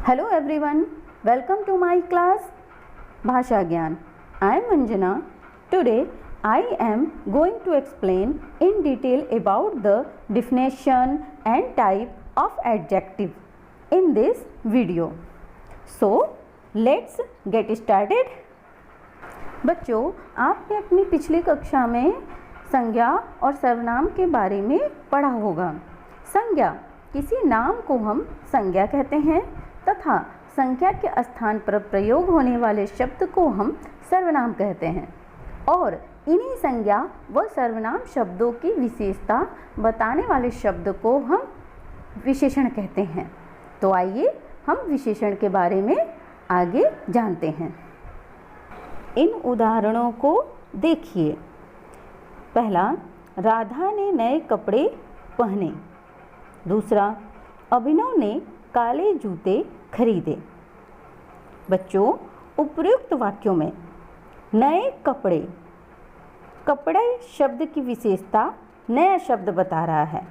Hello everyone, welcome to my class Bhasha Gyan. I am Anjana. Today I am going to explain in detail about the definition and type of adjective in this video. So let's get started. बच्चों, आपने अपनी पिछली कक्षा में संज्ञा और सर्वनाम के बारे में पढ़ा होगा। संज्ञा, किसी नाम को हम संज्ञा कहते हैं तथा संख्या के स्थान पर प्रयोग होने वाले शब्द को हम सर्वनाम कहते हैं और इन्हीं संज्ञा व सर्वनाम शब्दों की विशेषता बताने वाले शब्द को हम विशेषण कहते हैं। तो आइए हम विशेषण के बारे में आगे जानते हैं। इन उदाहरणों को देखिए। पहला, राधा ने नए कपड़े पहने। दूसरा, अभिनव ने काले जूते खरीदे। बच्चों, उपर्युक्त वाक्यों में नए कपड़े, कपड़े शब्द की विशेषता नया शब्द बता रहा है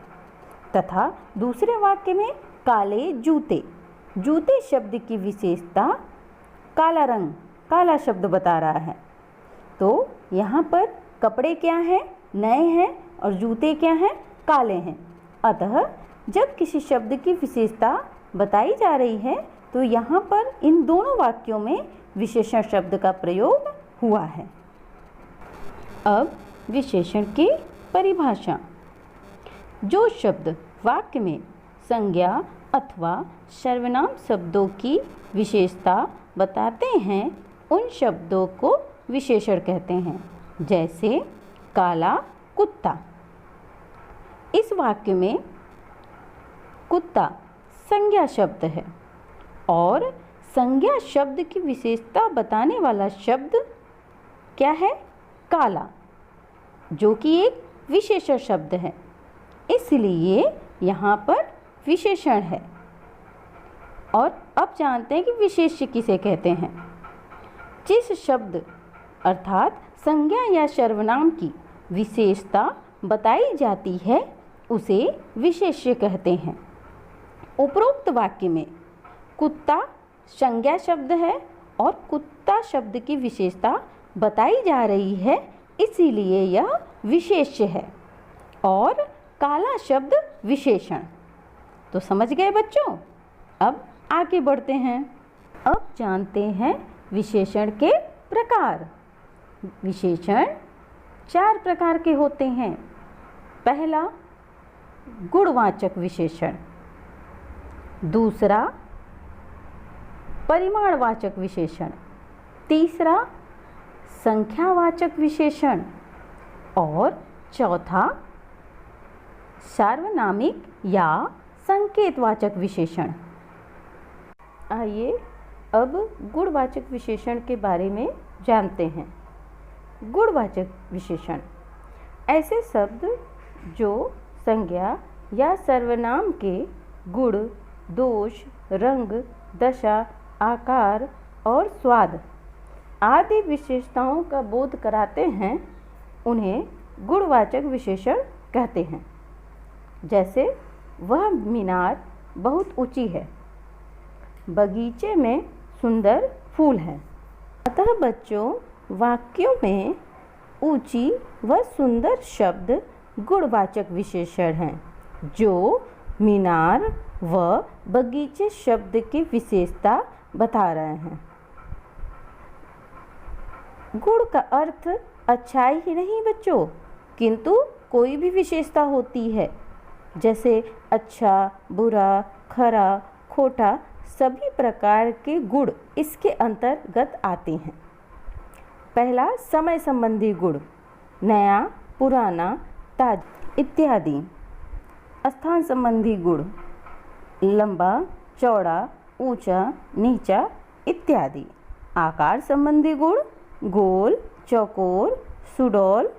तथा दूसरे वाक्य में काले जूते, जूते शब्द की विशेषता काला रंग, काला शब्द बता रहा है। तो यहाँ पर कपड़े क्या हैं? नए हैं और जूते क्या हैं? काले हैं। अतः जब किसी शब्द की विशेषता बताई जा रही है तो यहाँ पर इन दोनों वाक्यों में विशेषण शब्द का प्रयोग हुआ है। अब विशेषण की परिभाषा। जो शब्द वाक्य में संज्ञा अथवा सर्वनाम शब्दों की विशेषता बताते हैं उन शब्दों को विशेषण कहते हैं। जैसे काला कुत्ता। इस वाक्य में कुत्ता संज्ञा शब्द है और संज्ञा शब्द की विशेषता बताने वाला शब्द क्या है? काला, जो कि एक विशेषण शब्द है, इसलिए यहाँ पर विशेषण है। और अब जानते हैं कि विशेष्य किसे कहते हैं। जिस शब्द अर्थात संज्ञा या सर्वनाम की विशेषता बताई जाती है उसे विशेष्य कहते हैं। उपरोक्त वाक्य में कुत्ता संज्ञा शब्द है और कुत्ता शब्द की विशेषता बताई जा रही है, इसीलिए यह विशेष्य है और काला शब्द विशेषण। तो समझ गए बच्चों? अब आगे बढ़ते हैं। अब जानते हैं विशेषण के प्रकार। विशेषण 4 प्रकार के होते हैं। पहला, गुणवाचक विशेषण। दूसरा, परिमाणवाचक विशेषण। तीसरा, संख्यावाचक विशेषण और चौथा, सार्वनामिक या संकेतवाचक विशेषण। आइए अब गुणवाचक विशेषण के बारे में जानते हैं। गुणवाचक विशेषण ऐसे शब्द जो संज्ञा या सर्वनाम के गुण, दोष, रंग, दशा, आकार और स्वाद आदि विशेषताओं का बोध कराते हैं, उन्हें गुणवाचक विशेषण कहते हैं। जैसे वह मीनार बहुत ऊंची है, बगीचे में सुंदर फूल हैं। अतः बच्चों, वाक्यों में ऊंची व सुंदर शब्द गुणवाचक विशेषण हैं जो मीनार व बगीचे शब्द की विशेषता बता रहे हैं। गुण का अर्थ अच्छाई ही नहीं बच्चों, किंतु कोई भी विशेषता होती है। जैसे अच्छा, बुरा, खरा, खोटा सभी प्रकार के गुण इसके अंतर्गत आते हैं। पहला, समय संबंधी गुण, नया, पुराना, ताजा इत्यादि। स्थान संबंधी गुण, लंबा, चौड़ा, ऊंचा, नीचा इत्यादि। आकार संबंधी गुण, गोल, चौकोर, सुडौल।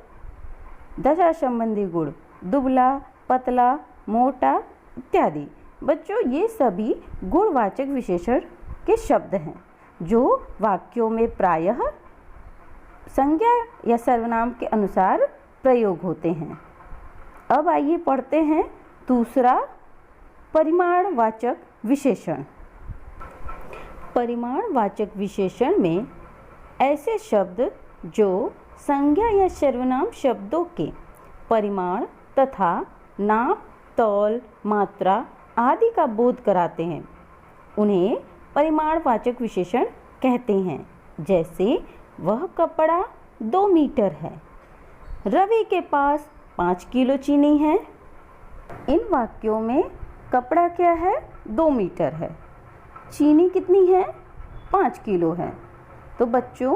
दशा संबंधी गुण, दुबला, पतला, मोटा इत्यादि। बच्चों, ये सभी गुणवाचक विशेषण के शब्द हैं जो वाक्यों में प्रायः संज्ञा या सर्वनाम के अनुसार प्रयोग होते हैं। अब आइए पढ़ते हैं दूसरा परिमाणवाचक विशेषण। परिमाणवाचक विशेषण में ऐसे शब्द जो संज्ञा या सर्वनाम शब्दों के परिमाण तथा नाप, तौल, मात्रा आदि का बोध कराते हैं, उन्हें परिमाणवाचक विशेषण कहते हैं। जैसे वह कपड़ा 2 मीटर है, रवि के पास 5 किलो चीनी है। इन वाक्यों में कपड़ा क्या है? 2 मीटर है। चीनी कितनी है? 5 किलो है। तो बच्चों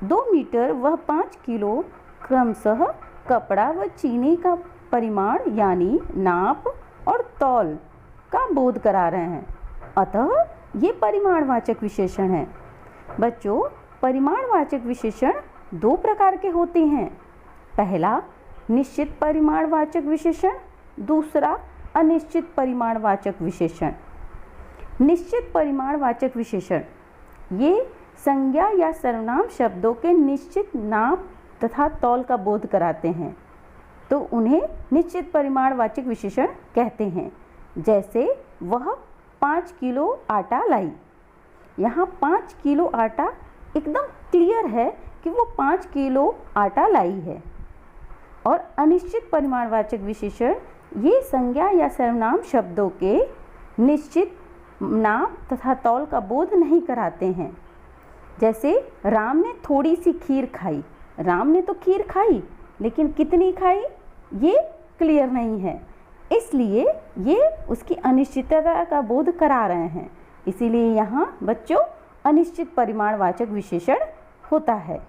2 मीटर व 5 किलो क्रमशः कपड़ा व चीनी का परिमाण यानी नाप और तौल का बोध करा रहे हैं, अतः ये परिमाणवाचक विशेषण है। बच्चों परिमाणवाचक विशेषण 2 प्रकार के होते हैं। पहला निश्चित परिमाणवाचक विशेषण, दूसरा अनिश्चित परिमाणवाचक विशेषण। निश्चित परिमाणवाचक विशेषण ये संज्ञा या सर्वनाम शब्दों के निश्चित नाप तथा तौल का बोध कराते हैं, तो उन्हें निश्चित परिमाणवाचक विशेषण कहते हैं। जैसे वह 5 किलो आटा लाई। यहाँ 5 किलो आटा एकदम क्लियर है कि वो 5 किलो आटा लाई है। और अनिश्चित परिमाणवाचक विशेषण ये संज्ञा या सर्वनाम शब्दों के निश्चित नाप तथा तौल का बोध नहीं कराते हैं। जैसे राम ने थोड़ी सी खीर खाई। राम ने तो खीर खाई, लेकिन कितनी खाई ये क्लियर नहीं है, इसलिए ये उसकी अनिश्चितता का बोध करा रहे हैं। इसीलिए यहाँ बच्चों अनिश्चित परिमाणवाचक विशेषण होता है।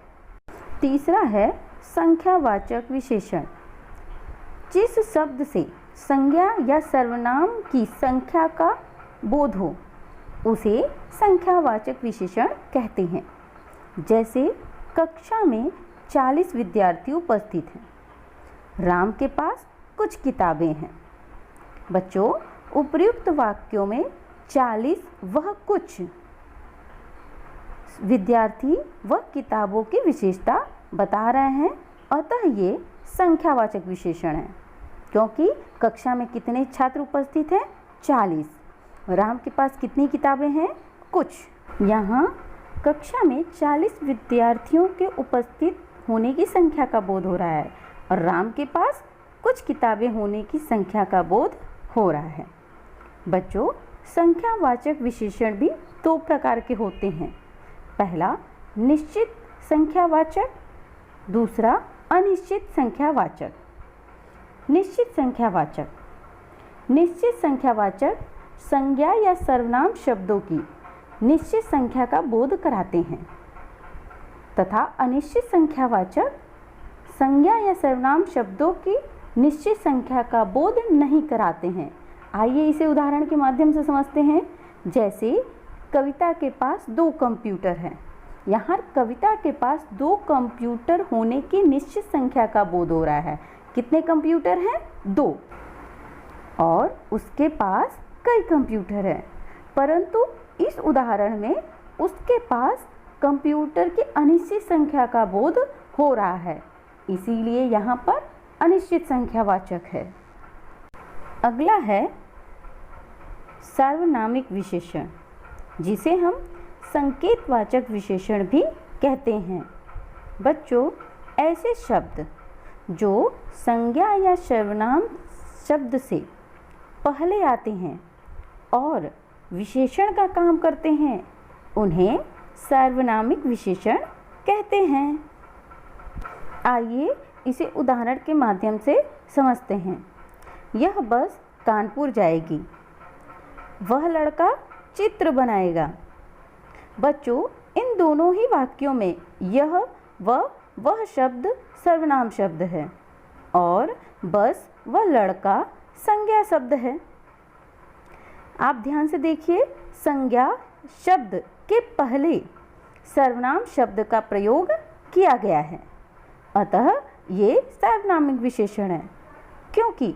तीसरा है संख्यावाचक विशेषण। जिस शब्द से संज्ञा या सर्वनाम की संख्या का बोध हो उसे संख्यावाचक विशेषण कहते हैं। जैसे कक्षा में 40 विद्यार्थी उपस्थित हैं। राम के पास कुछ किताबें हैं। बच्चों उपर्युक्त वाक्यों में 40 वह कुछ विद्यार्थी व किताबों की विशेषता बता रहे हैं, अतः ये संख्यावाचक विशेषण है। क्योंकि कक्षा में कितने छात्र उपस्थित हैं? 40। राम के पास कितनी किताबें हैं? कुछ। यहाँ कक्षा में 40 विद्यार्थियों के उपस्थित होने की संख्या का बोध हो रहा है और राम के पास कुछ किताबें होने की संख्या का बोध हो रहा है। बच्चों संख्यावाचक विशेषण भी 2 प्रकार के होते हैं। पहला निश्चित संख्यावाचक, दूसरा अनिश्चित संख्यावाचक। निश्चित संख्यावाचक। निश्चित संख्यावाचक संज्ञा या सर्वनाम शब्दों की निश्चित संख्या का बोध कराते हैं तथा अनिश्चित संख्यावाचक संज्ञा या सर्वनाम शब्दों की निश्चित संख्या का बोध नहीं कराते हैं। आइए इसे उदाहरण के माध्यम से समझते हैं। जैसे कविता के पास 2 कंप्यूटर हैं। यहाँ कविता के पास 2 कंप्यूटर होने की निश्चित संख्या का बोध हो रहा है। कितने कंप्यूटर हैं? 2। और उसके पास कई कंप्यूटर हैं, परंतु इस उदाहरण में उसके पास कंप्यूटर की अनिश्चित संख्या का बोध हो रहा है, इसीलिए यहाँ पर अनिश्चित संख्यावाचक है। अगला है सार्वनामिक विशेषण, जिसे हम संकेतवाचक विशेषण भी कहते हैं। बच्चों ऐसे शब्द जो संज्ञा या सर्वनाम शब्द से पहले आते हैं और विशेषण का काम करते हैं, उन्हें सार्वनामिक विशेषण कहते हैं। आइए इसे उदाहरण के माध्यम से समझते हैं। यह बस कानपुर जाएगी। वह लड़का चित्र बनाएगा। बच्चों इन दोनों ही वाक्यों में यह वह शब्द सर्वनाम शब्द है और बस व लड़का संज्ञा शब्द है। आप ध्यान से देखिए, संज्ञा शब्द के पहले सर्वनाम शब्द का प्रयोग किया गया है, अतः ये सार्वनामिक विशेषण है। क्योंकि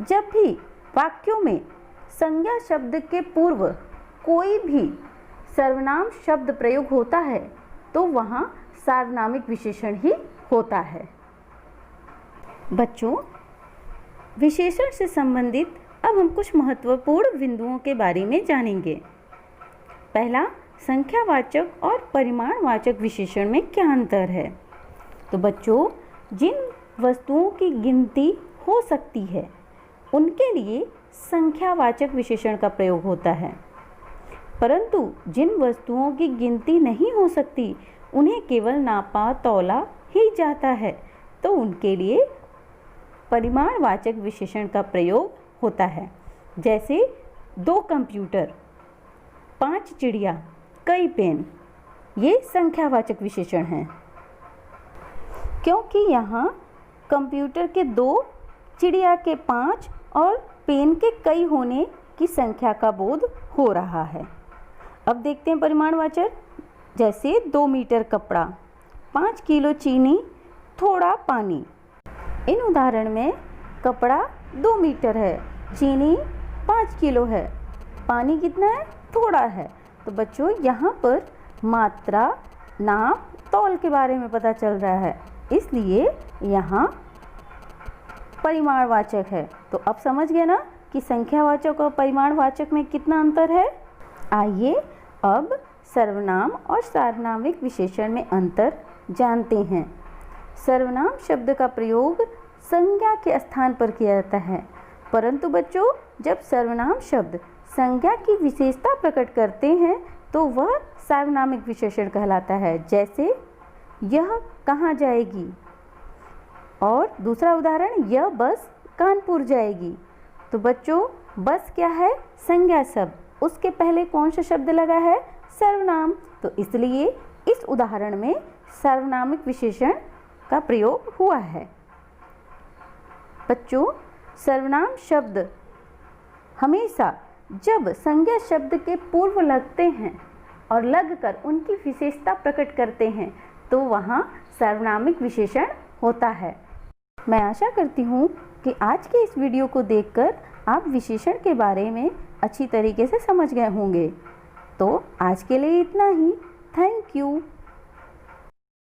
जब भी वाक्यों में संज्ञा शब्द के पूर्व कोई भी सर्वनाम शब्द प्रयोग होता है तो वहाँ सार्वनामिक विशेषण ही होता है। बच्चों विशेषण से संबंधित अब हम कुछ महत्वपूर्ण बिंदुओं के बारे में जानेंगे। पहला, संख्यावाचक और परिमाणवाचक विशेषण में क्या अंतर है? तो बच्चों, जिन वस्तुओं की गिनती हो सकती है उनके लिए संख्यावाचक विशेषण का प्रयोग होता है, परंतु जिन वस्तुओं की गिनती नहीं हो सकती उन्हें केवल नापा तौला ही जाता है, तो उनके लिए परिमाणवाचक विशेषण का प्रयोग होता है। जैसे 2 कंप्यूटर, 5 चिड़िया, कई पेन, ये संख्यावाचक विशेषण हैं, क्योंकि यहाँ कंप्यूटर के 2, चिड़िया के 5 और पेन के कई होने की संख्या का बोध हो रहा है। अब देखते हैं परिमाणवाचक। जैसे 2 मीटर कपड़ा, 5 किलो चीनी, थोड़ा पानी। इन उदाहरण में कपड़ा 2 मीटर है, चीनी 5 किलो है, पानी कितना है? थोड़ा है। तो बच्चों, यहाँ पर मात्रा, नाप, तौल के बारे में पता चल रहा है, इसलिए यहाँ परिमाणवाचक है। तो अब समझ गए ना कि संख्यावाचक और परिमाणवाचक में कितना अंतर है। आइए अब सर्वनाम और सार्वनामिक विशेषण में अंतर जानते हैं। सर्वनाम शब्द का प्रयोग संज्ञा के स्थान पर किया जाता है, परंतु बच्चों, जब सर्वनाम शब्द संज्ञा की विशेषता प्रकट करते हैं तो वह सार्वनामिक विशेषण कहलाता है। जैसे यह कहाँ जाएगी, और दूसरा उदाहरण, यह बस कानपुर जाएगी। तो बच्चों, बस क्या है? संज्ञा शब्द, उसके पहले कौन सा शब्द लगा है? सर्वनाम। तो इसलिए इस उदाहरण में सार्वनामिक विशेषण का प्रयोग हुआ है। बच्चों, सर्वनाम शब्द हमेशा जब संज्ञा शब्द के पूर्व लगते हैं और लगकर उनकी विशेषता प्रकट करते हैं तो वहाँ सार्वनामिक विशेषण होता है। मैं आशा करती हूँ कि आज के इस वीडियो को देखकर आप विशेषण के बारे में अच्छी तरीके से समझ गए होंगे। तो आज के लिए इतना ही। Thank you.